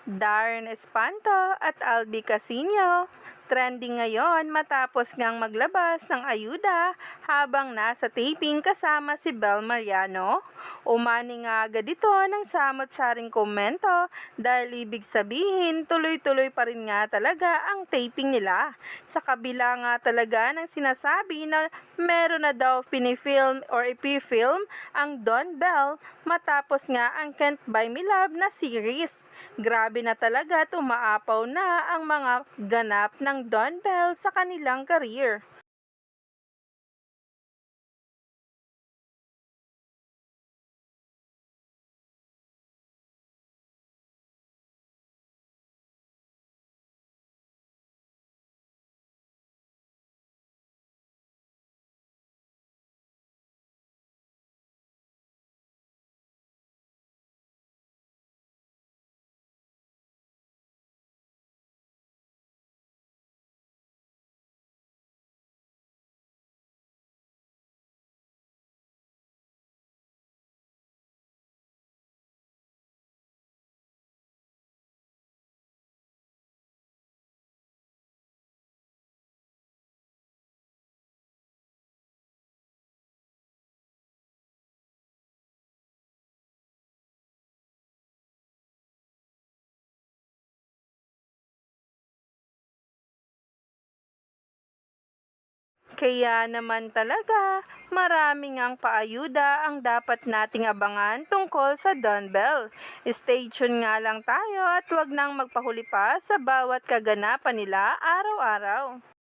Darren Espanto at Albi Casino, trending ngayon matapos ngang maglabas ng ayuda habang nasa taping kasama si Bel Mariano. Umani nga agad ito ng samot-saring komento dahil ibig sabihin tuloy-tuloy pa rin nga talaga ang taping nila. Sa kabila nga talaga ng sinasabi na meron na daw pinifilm or ipifilm ang Don Bell matapos nga ang Can't Buy Me Love na series. Grabe na talaga at umaapaw na ang mga ganap ng Don Bell sa kanilang career. Kaya naman talaga, maraming ang paayuda ang dapat nating abangan tungkol sa Don Bell. Stay tuned nga lang tayo at huwag nang magpahuli pa sa bawat kaganapan nila araw-araw.